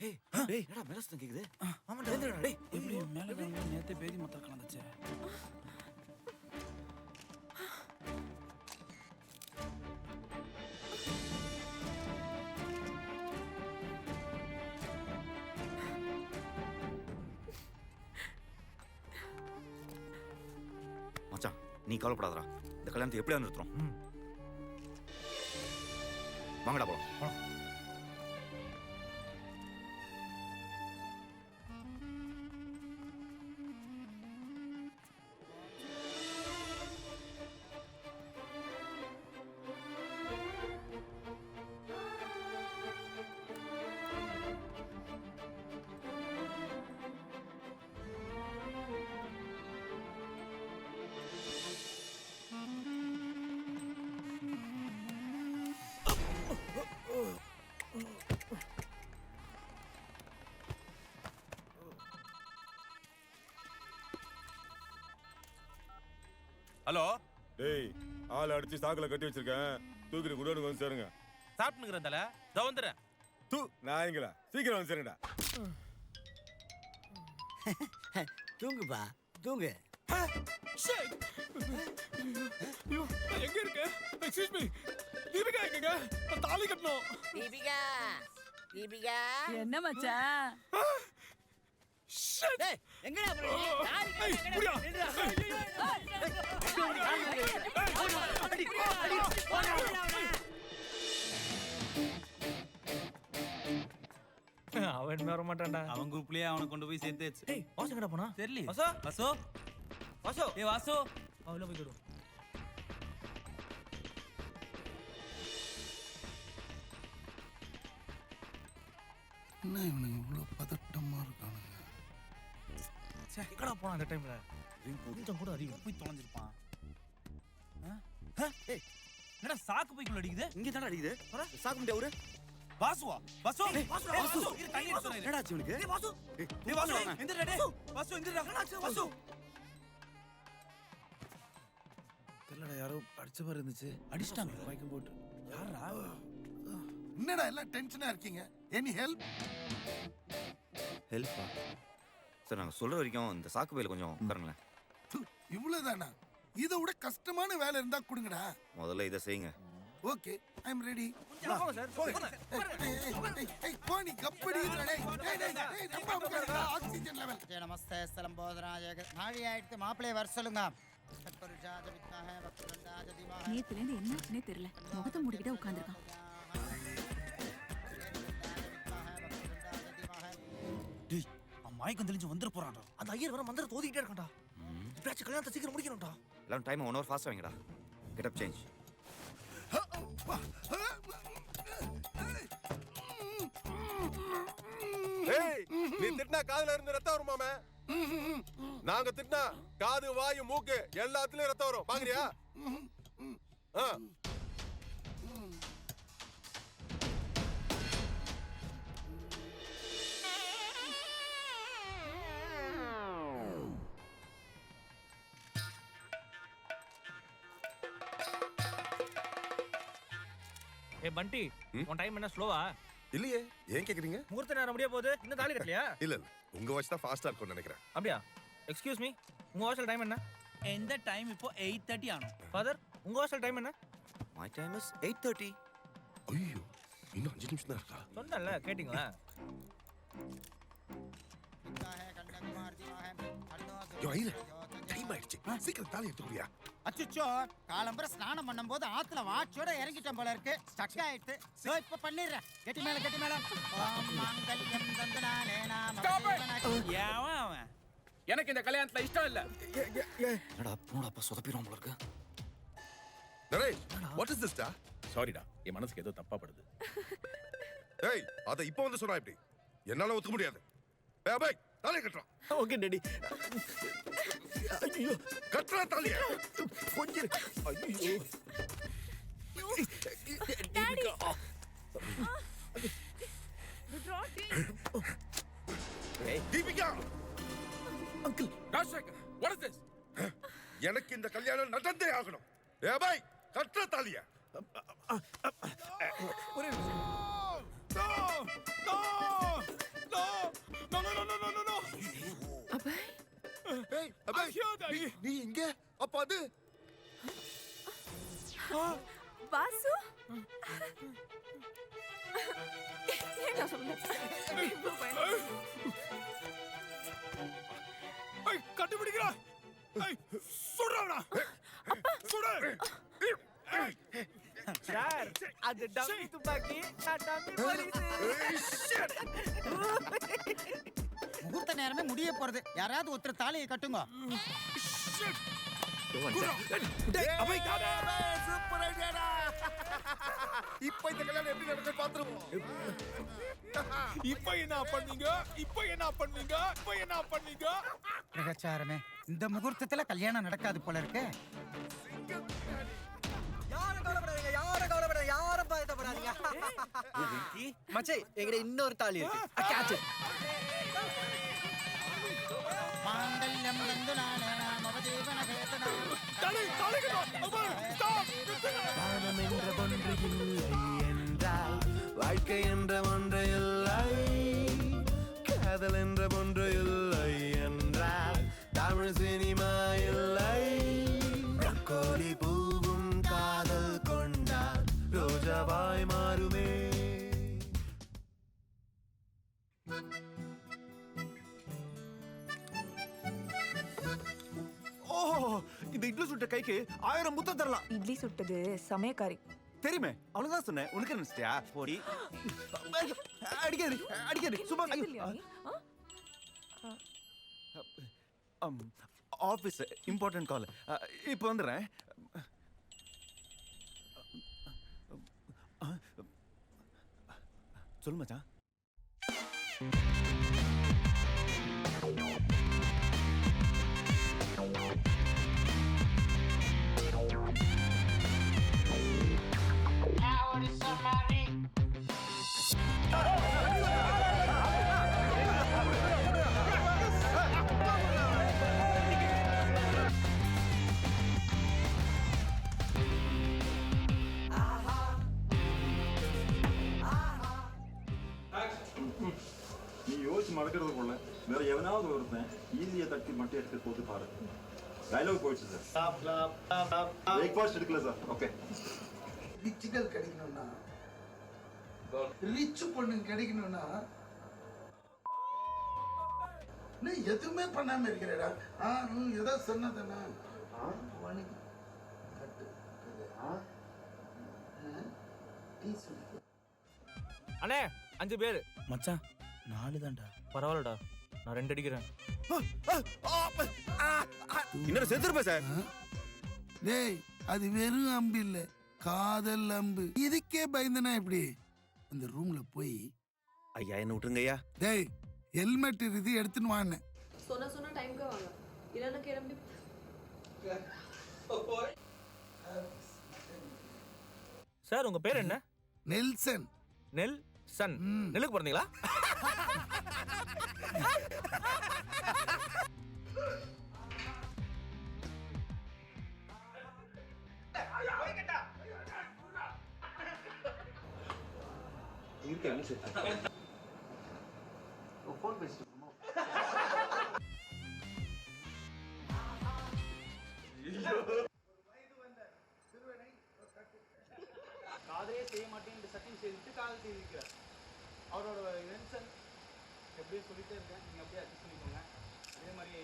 ஏய் டேய் என்னடா மேல சத்தம் கேக்குது? ஆமாடா டேய் எப்படி மேல கலந்து நேத்தே பேதி மொத்தம் கலந்துச்சு. மச்சான் நீ கவலைப்படாதடா. இந்த கல்யாணத்தை எப்படியா நிறுத்துறோம்? வாங்கடா போலாம். ஹலோ டேய் ஆள் அடிச்சு சாக்குல கட்டி வச்சிருக்கேன், தூக்கிட்டு குடோனுக்கு வந்து சேருங்க. சாப்பிட்டுங்கிறேன் தல இதோ வந்துடுறேன். நாயங்களா சீக்கிரம் வந்து சேருங்கடா. தூங்குப்பா தூங்கு. எங்க இருக்க? Excuse me. தீபிகா எங்கங்க? தாலி கட்டணும். தீபிகா தீபிகா என்ன மச்சான்? டேய் எங்கடா போறீங்க? தாலி கட்ட எங்கடா? அவன் வர மாட்டான்டா. அவன் குரூப்லயே அவனை கொண்டு போய் சேர்த்தாச்சு. ஏய் வாசு எங்கடா போனா? தெரியல. வாசு வாசு வாசு ஏய் வாசு அவள போய் கேடு. என்ன இவனுங்க இவ்வளோ பதட்டமா இருக்கானுங்க? சே எங்கடா போனா அந்த டைம்ல? கொஞ்சம் கூட அறிவு போய் தொலைஞ்சிருப்பான். ஏய் என்னடா சாக்கு பைக்குள்ள அடிக்குது? இங்க தானே அடிக்குது. சாக்கு முடியா அவரு? வாசுவா வாசு வாசு இரு தண்ணி எடுத்து வரேன். என்னடா ஆச்சு இவனுக்கு? ஏய் வாசு ஏய் வாசு எந்திரடா டேய் வாசு எந்திரடா. வாசு தெரியலடா யாரோ அடிச்ச மாதிரி இருந்துச்சு. அடிச்சிட்டாங்க பைக்கம் போட்டு. யாரா? என்னடா எல்லாம் டென்ஷனா இருக்கீங்க? Any help? ஹெல்ப்பா? சார் நாங்க சொல்ற வரைக்கும் இந்த சாக்கு பையில கொஞ்சம் உட்காருங்களேன். இவ்வளவுதானா? இதை விட கஷ்டமான வேலை இருந்தா கொடுங்கடா. முதல்ல இதை செய்யுங்க. Okay I am ready. போங்க சார் போங்க. கோனி கப்படி ஆக்சிஜன் லெவல். நமஸ்தே சலம்போதராய நாழி ஆயிடுத்து மாப்பிள்ளைய வர சொல்லுங்க. நேத்துல இருந்து என்னாச்சுனே தெரியல. முகத்தை மூடிக்கிட்டே உட்கார்ந்திருக்கான். டேய் அவன் மயக்கம் தெளிஞ்சு வந்துற போறான்டா. அந்த ஐயர் வர மந்திர தோதிக்கிட்டே இருக்கான்டா. இப்பயாச்சும் கல்யாணத்தை சீக்கிரம் முடிக்கணும்டா. எல்லாரும் டைம் 1 hour ஃபாஸ்டா வைங்கடா. Get up change. ஏய் நீ திட்டினா காதுல இருந்து ரத்தம் வருமாமே. நாங்க திட்டினா காது வாயு மூக்கு எல்லாத்துலயும் ரத்தம் வரும். பாக்குறியா? ஏய் பண்டி உன் டைம் என்ன ஸ்லோவா? இல்லையே, ஏன் கேக்குறீங்க? முகூர்த்த நேரம் முடிய போகுது. இன்னும் தாலி கட்டலையா? இல்ல இல்ல, உங்க வாட்ச் தான் ஃபாஸ்டா இருக்கும்னு நினைக்கிறேன். அப்படியா? எக்ஸ்கியூஸ் மீ, உங்க வாட்ச்ல டைம் என்ன? எந்த டைம் இப்போ 8:30 ஆனோம். ஃபாதர் உங்க வாட்ச்ல டைம் என்ன? My time is 8:30. ஐயோ இன்னும் 5 நிமிஷம் தான் இருக்கா? சொன்னல கேட்டிங்களா? டைம் ஆயிடுச்சு, சீக்கிரம் தாலி எடுத்துக்கிறியா? அச்சோ காலம்பர ஸ்நானம் பண்ணும்போது ஆத்துல வாட்சோட இறங்கிட்டேன் போல இருக்கு. ஸ்டக் ஆயிடுச்சு. சோ இப்ப பண்ணிடுறேன். கெட்டி மேல கெட்டி மேல. ஓம் மங்கல்யம் தந்தனானே நாம. ஏன் அவன் எனக்கு இந்த கல்யாணத்துல இஷ்டம் இல்ல. என்னடா போடா சொதப்பிரும் போல இருக்கு. நரேஷ் வாட் இஸ் திஸ் டா? சாரிடா என் மனசுக்கு ஏதோ தப்பா படுது. ஏய் அத இப்போ வந்து சொன்னா எப்படி? என்னால ஒத்துக்க முடியாது. ஏய் பை தாலி கட்டறோம். Okay daddy. ஐயோ கட்டற தாலிய. கொஞ்சம் ஐயோ. டாடி. ஏய் Deepika. Uncle Rajasekhar what is this? எனக்கு இந்த கல்யாணம் நடந்தே ஆகணும். ஏய் பை கட்டற தாலிய. ஒரே நிமிஷம். அபய் ஏய் அபே ஐயோ, தாயி. நீ இங்க அப்ப அது வாசு என்ன சொல்லுங்க ஏய், கண்டுபிடிக்கிறா. ஏய், சுடுறானா? சுடு. ஏய், சார் அது டம்மி துப்பாக்கி நான் டம்மி போலீஸ் முகூர்த்த நேரமே முடிய போறது. யாராவது ஒருத்தர் தாலியை கட்டுங்க. அபய் தானே. சூப்பர் ஐடியாடா. இப்போ இந்த கல்யாணம் எப்படி நடக்குது பாத்துருவோம். இப்ப என்ன பண்ணீங்க? இப்ப என்ன பண்ணீங்க? இப்ப என்ன பண்ணீங்க? பிரகச்சாரமே, இந்த முகூர்த்தத்துல கல்யாணம் நடக்காது போல இருக்கு. யாரும் கவலைப்படாதீங்க யாரும் பயப்படாதீங்க மச்சே எங்கட இன்னொரு தாலி இருக்கு கேட்ச் மாங்கல்யம் தந்துநானே மவதேவன கேதனா. தாலி, தாலி கட்டு. அபய், stop. வானம் என்ற ஒன்று இல்லை என்றால் வாழ்க்கை என்ற ஒன்று இல்லை, காதல் என்ற ஒன்று இல்லை என்றால் தமிழ் சினிமா இல்லை. கோழி பூவும் காதல் கொண்டால் ரோஜாவாய் மாறுமே. ஓஹோ, இந்த இட்லி சுட்ட கைக்கு 1000 முத்தம் தரலாம். இட்லி சுட்டது சமயக்காரி. தெரியுமே, அவ்வளவுதான் சொன்னேன். உனக்கு நினைச்சிட்டியா? போடி. அடிக்காது சும்மா. Office important call. இப்போ வந்துடுறேன். சொல்லு மச்சான். நீ யோசிச்சு மறக்கிறதுக்குள்ள வேற எவனாவது ஒருத்தன் ஈஸியா தட்டி மட்டும் எடுத்து போட்டு பாரு. டயலாக் போயிடுச்சு சார். பிரேக்ஃபாஸ்ட் எடுக்கல சார். ஓகே. ரிச்சுகள் கிடைக்கணும்னா, ரிச் பொண்ணுங்க கிடைக்கணும்னா நீ எதுவுமே பண்ணாம இருக்கிறடா. ஏதோ சொன்னதுன்னா அண்ணே 5 பேர் மச்சான் 4 தான்டா. பரவாயில்லடா நான் 2 அடிக்கிறேன். இன்னொரு செத்துருப்ப சார். டேய், அது வெறும் அம்பு இல்ல, காதல் அம்பு. இதுக்கே பயந்தனா எப்படி? அந்த ரூம்ல போய் ஐயா என்ன விட்டுருங்க ஐயா. டேய், ஹெல்மெட் இது எடுத்துன்னு வாங்க. சொன்ன டைம்க்கு வாங்க. இல்லன்னா கிளம்பி. சார் உங்க பேர் என்ன? நெல்சன். நெல் சன். நெல்லுக்கு பிறந்தீங்களா? காதலே செய்ய மாட்டேன் என்று சத்தியம் செய்துட்டு காதல் செய்திருக்கிறார். அவரோட நெல்சன் எப்படியும் சொல்லிட்டே இருக்கேன், நீங்க அப்படியே அட்ஜஸ்ட் பண்ணிக்கோங்க. அதே மாதிரி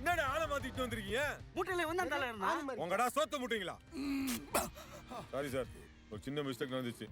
என்னடா ஆளை மாத்திட்டு வந்திருக்கீங்க? மூட்டையில வந்தால இருந்தா உங்கடா சோத்த முட்டீங்களா? சாரி சார், ஒரு சின்ன மிஸ்டேக் நடந்துச்சு.